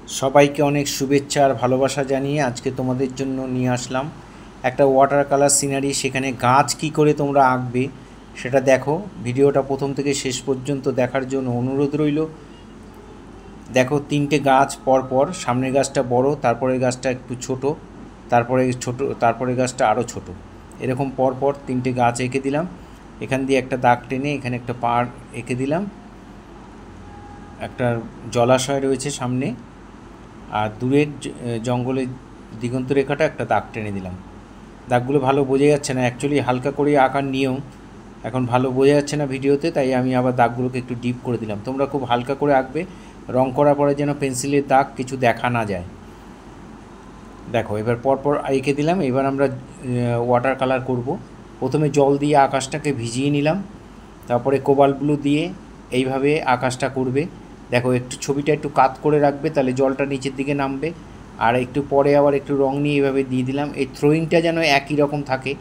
সবাইকে অনেক শুভেচ্ছা আর ভালোবাসা জানিয়ে আজকে তোমাদের জন্য নিয়ে আসলাম একটা ওয়াটার কালার সিনারি। সেখানে গাছ কি করে তোমরা আঁকবে সেটা দেখো। ভিডিওটা প্রথম থেকে শেষ পর্যন্ত দেখার জন্য অনুরোধ রইল। দেখো, তিনটে গাছ পরপর, সামনের গাছটা বড়, তারপরে গাছটা একটু ছোট, তারপরে গাছটা আরও ছোট, এরকম পরপর তিনটে গাছ এঁকে দিলাম। এখান দিয়ে একটা দাগ টেনে এখানে একটা পাড় এঁকে দিলাম। একটা জলাশয় রয়েছে সামনে, আর দূরের জঙ্গলের দিগন্ত রেখাটা একটা দাগ টেনে দিলাম। দাগগুলো ভালো বোঝা যাচ্ছে না, অ্যাকচুয়ালি হালকা করে আঁকার নিয়ম, এখন ভালো বোঝা যাচ্ছে না ভিডিওতে, তাই আমি আবার দাগগুলোকে একটু ডিপ করে দিলাম। তোমরা খুব হালকা করে আঁকবে, রং করার পরে যেন পেন্সিলের দাগ কিছু দেখা না যায়। দেখো, এবার পরপর এঁকে দিলাম। এবার আমরা ওয়াটার কালার করব। প্রথমে জল দিয়ে আকাশটাকে ভিজিয়ে নিলাম, তারপরে কোবাল্ট ব্লু দিয়ে এইভাবে আকাশটা করবে। দেখো, একটু ছবিটা একটু কাত করে রাখবে, তাহলে জলটা নিচের দিকে নামবে। আর একটু পরে আবার একটু রং নিয়ে এইভাবে দিয়ে দিলাম। এই থ্রোয়িংটা যেন একই রকম থাকে,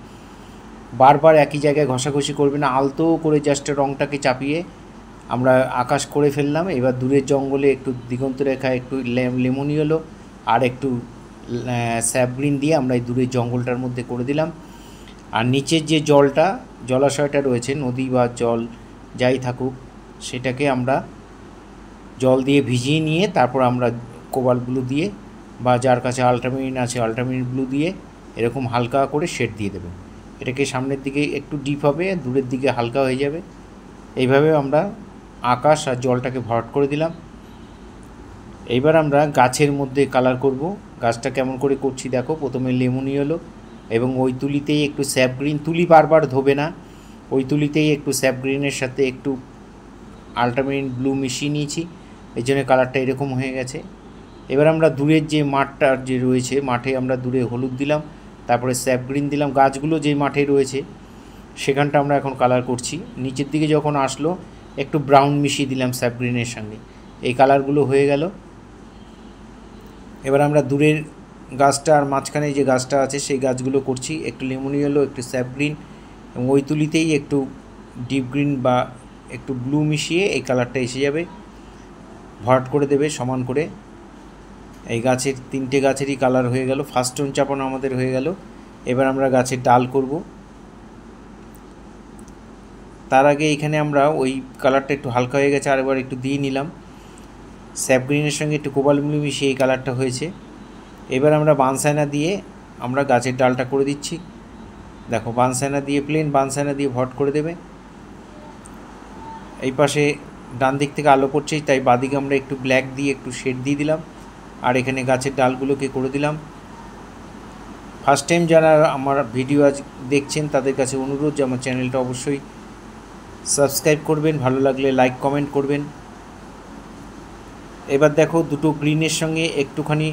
বারবার একই জায়গায় ঘষাঘষি করবে না, আলতো করে জাস্ট রংটাকে চাপিয়ে আমরা আকাশ করে ফেললাম। এবার দূরের জঙ্গলে একটু দিগন্ত রেখা, একটু লেমন ইয়েলো আর একটু স্যাপ গ্রিন দিয়ে আমরা এই দূরের জঙ্গলটার মধ্যে করে দিলাম। আর নিচের যে জলাশয়টা রয়েছে, নদী বা জল যাই থাকুক, সেটাকে আমরা জল দিয়ে ভিজিয়ে নিয়ে তারপর আমরা কোবাল্ট ব্লু দিয়ে, বা যার কাছে আল্ট্রামেরিন আছে আল্ট্রামেরিন ব্লু দিয়ে এরকম হালকা করে শেড দিয়ে দেবে। এটাকে সামনের দিকে একটু ডিপ হবে, দূরের দিকে হালকা হয়ে যাবে। এইভাবে আমরা আকাশ আর জলটাকে ভরাট করে দিলাম। এইবার আমরা গাছের মধ্যে কালার করব। গাছটা কেমন করে করছি দেখো। প্রথমে লেমন ইয়েলো এবং ওই তুলিতেই একটু স্যাপ গ্রিন, তুলি বারবার ধোবে না, ওই তুলিতেই একটু স্যাপ গ্রিনের সাথে একটু আল্ট্রামেরিন ব্লু মিশিয়ে নিয়েছি, এই জন্য কালারটা এরকম হয়ে গেছে। এবার আমরা দূরের যে মাঠটা যে রয়েছে, মাঠে আমরা দূরে হলুদ দিলাম, তারপরে স্যাপ গ্রিন দিলাম। গাছগুলো যে মাঠে রয়েছে সেখানটা আমরা এখন কালার করছি। নিচের দিকে যখন আসলো একটু ব্রাউন মিশিয়ে দিলাম স্যাপ গ্রিনের সঙ্গে, এই কালারগুলো হয়ে গেল। এবার আমরা দূরের গাছটা আর মাঝখানে যে গাছটা আছে সেই গাছগুলো করছি, একটু লেমন ইয়েলো, একটু স্যাপ গ্রিন এবং ওই তুলিতেই একটু ডিপ গ্রিন বা একটু ব্লু মিশিয়ে এই কালারটা এসে যাবে, ভরাট করে দেবে সমান করে। এই গাছের তিনটে গাছেরই কালার হয়ে গেল, ফার্স্ট টোন চাপানো আমাদের হয়ে গেল। এবার আমরা গাছের ডাল করব। তার আগে এখানে আমরা ওই কালারটা একটু হালকা হয়ে গেছে, আরেকবার একটু দিয়ে নিলাম। স্যাপ গ্রিনের সঙ্গে একটু কোবাল্ট ব্লু মিশিয়ে এই কালারটা হয়েছে। এবার আমরা বানসাইনা দিয়ে আমরা গাছের ডালটা করে দিচ্ছি। দেখো, বানসাইনা দিয়ে, প্লেন বানসাইনা দিয়ে ভরাট করে দেবে। এই পাশে ডান দিক থেকে আলো পড়ছে, তাই বাদিকে আমরা একটু ব্ল্যাক দিয়ে একটু শেড দিয়ে দিলাম, আর এখানে গাছের ডালগুলোকে করে দিলাম। ফার্স্ট টাইম যারা আমার ভিডিও আজ দেখছেন তাদের কাছে অনুরোধ যে আমার চ্যানেলটা অবশ্যই সাবস্ক্রাইব করবেন, ভালো লাগলে লাইক কমেন্ট করবেন। এবার দেখো, দুটো গ্রিনের সঙ্গে একটুখানি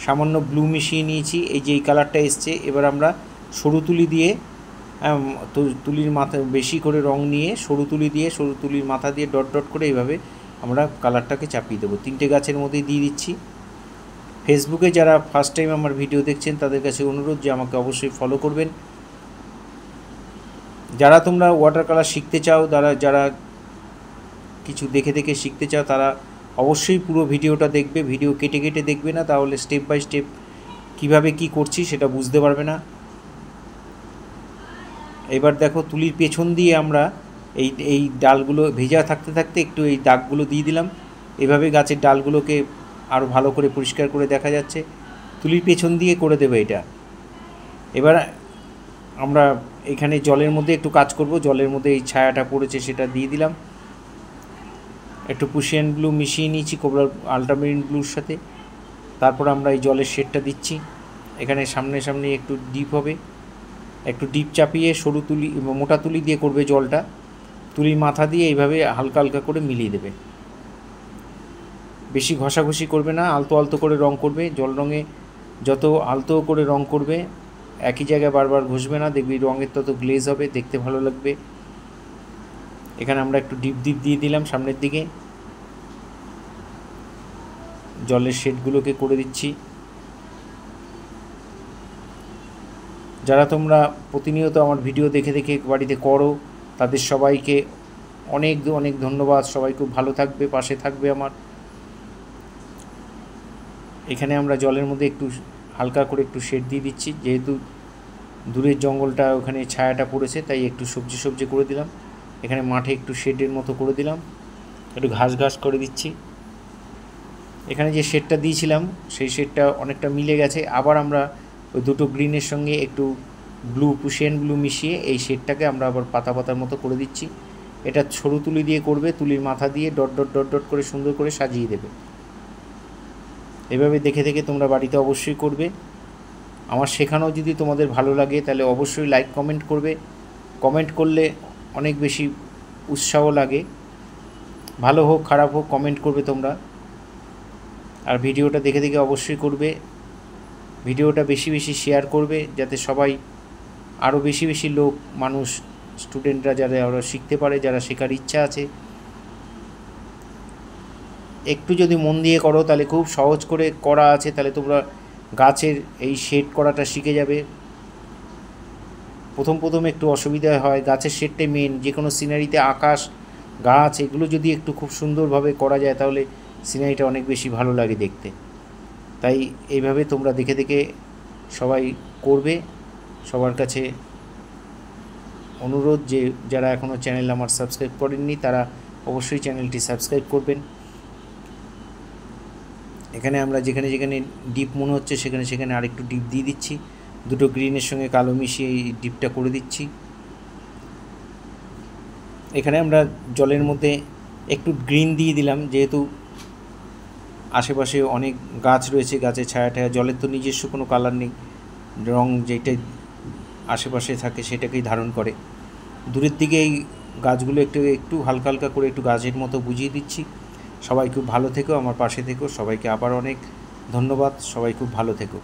সামান্য ব্লু মিশিয়ে নিয়েছি, এই যে এই কালারটা এসছে। এবার আমরা সরু তুলি দিয়ে, তুলির মাথা বেশি করে রং নিয়ে সরু তুলির মাথা দিয়ে ডট ডট করে এইভাবে আমরা কালারটাকে চাপিয়ে দেবো। তিনটে গাছের মধ্যেই দিয়ে দিচ্ছি। ফেসবুকে যারা ফার্স্ট টাইম আমার ভিডিও দেখছেন তাদের কাছে অনুরোধ যে আমাকে অবশ্যই ফলো করবেন। যারা তোমরা ওয়াটার কালার শিখতে চাও, যারা কিছু দেখে দেখে শিখতে চাও, তারা অবশ্যই পুরো ভিডিওটা দেখবে, ভিডিও কেটে কেটে দেখবে না, তাহলে স্টেপ বাই স্টেপ কীভাবে কী করছি সেটা বুঝতে পারবে না। এবার দেখো, তুলির পেছন দিয়ে আমরা এই ডালগুলো ভেজা থাকতে থাকতে একটু এই দাগগুলো দিয়ে দিলাম। এভাবে গাছের ডালগুলোকে আরও ভালো করে পরিষ্কার করে দেখা যাচ্ছে। তুলির পেছন দিয়ে করে দেবে এটা। এবার আমরা এখানে জলের মধ্যে একটু কাজ করব। জলের মধ্যে এই ছায়াটা পড়েছে সেটা দিয়ে দিলাম। একটু পুশিয়ান ব্লু মিশিয়ে নিয়েছি আল্ট্রামেরিন ব্লুর সাথে। তারপর আমরা এই জলের শেডটা দিচ্ছি। এখানে সামনে সামনে একটু ডিপ হবে, একটু ডিপ চাপিয়ে সরু তুলি, মোটা তুলি দিয়ে করবে জলটা। তুলির মাথা দিয়ে এইভাবে হালকা হালকা করে মিলিয়ে দেবে, বেশি ঘষাঘষি করবে না, আলতো আলতো করে রং করবে। জল রঙে যত আলতো করে রং করবে, একই জায়গায় বারবার ঘষবে না, দেখবি রঙের তত গ্লেজ হবে, দেখতে ভালো লাগবে। এখানে আমরা একটু ডিপ ডিপ দিয়ে দিলাম সামনের দিকে, জলের শেডগুলোকে করে দিচ্ছি। যারা তোমরা প্রতিনিয়ত আমার ভিডিও দেখে দেখে বাড়িতে করো, তাদের সবাইকে অনেক অনেক ধন্যবাদ। সবাই খুব ভালো থাকবে, পাশে থাকবে আমার। এখানে আমরা জলের মধ্যে একটু হালকা করে একটু শেড দিয়ে দিচ্ছি, যেহেতু দূরের জঙ্গলটা ওখানে ছায়াটা পড়েছে তাই একটু সবজি সবজি করে দিলাম। এখানে মাঠে একটু শেডের মতো করে দিলাম, একটু ঘাস ঘাস করে দিচ্ছি। এখানে যে শেডটা দিয়েছিলাম সেই শেডটা অনেকটা মিলে গেছে। আবার আমরা ওই দুটো গ্রিনের সঙ্গে একটু ব্লু, পুশিয়ান ব্লু মিশিয়ে এই শেডটাকে আমরা আবার পাতা পাতার মতো করে দিচ্ছি। এটা সরু তুলি দিয়ে করবে, তুলির মাথা দিয়ে ডট ডট ডট ডট করে সুন্দর করে সাজিয়ে দেবে। এভাবে দেখে দেখে তোমরা বাড়িতে অবশ্যই করবে। আমার শেখানো যদি তোমাদের ভালো লাগে তাহলে অবশ্যই লাইক কমেন্ট করবে। কমেন্ট করলে অনেক বেশি উৎসাহ লাগে, ভালো হোক খারাপ হোক কমেন্ট করবে তোমরা। আর ভিডিওটা দেখে দেখে অবশ্যই করবে, ভিডিওটা বেশি বেশি শেয়ার করবে যাতে সবাই আরও বেশি বেশি লোক, মানুষ, স্টুডেন্টরা যারা ওরা শিখতে পারে, যারা শেখার ইচ্ছা আছে। একটু যদি মন দিয়ে করো তাহলে খুব সহজ করে করা আছে, তাহলে তোমরা গাছের এই শেড করাটা শিখে যাবে। প্রথম প্রথম একটু অসুবিধা হয়, গাছের শেডটাই মেন। যে কোনো সিনারিতে আকাশ, গাছ এগুলো যদি একটু খুব সুন্দরভাবে করা যায় তাহলে সিনারিটা অনেক বেশি ভালো লাগে দেখতে। তাই এইভাবে তোমরা দেখে দেখে সবাই করবে। সবার কাছে অনুরোধ যে যারা এখনও চ্যানেল আমার সাবস্ক্রাইব করেননি তারা অবশ্যই চ্যানেলটি সাবস্ক্রাইব করবেন। এখানে আমরা যেখানে যেখানে ডিপ মনে হচ্ছে সেখানে সেখানে আরেকটু ডিপ দিয়ে দিচ্ছি, দুটো গ্রিনের সঙ্গে কালো মিশিয়ে এই ডিপটা করে দিচ্ছি। এখানে আমরা জলের মধ্যে একটু গ্রিন দিয়ে দিলাম, যেহেতু আশেপাশে অনেক গাছ রয়েছে, গাছের ছায়া টায়া, জলের তো নিজস্ব কোনো কালার নেই, রং যেটা আশেপাশে থাকে সেটাকেই ধারণ করে। দূরের দিকে এই গাছগুলো একটু একটু হালকা হালকা করে একটু গাছের মতো বুঝিয়ে দিচ্ছি। সবাই খুব ভালো থেকো, আমার পাশে থেকো। সবাইকে আবার অনেক ধন্যবাদ, সবাই খুব ভালো থেকো।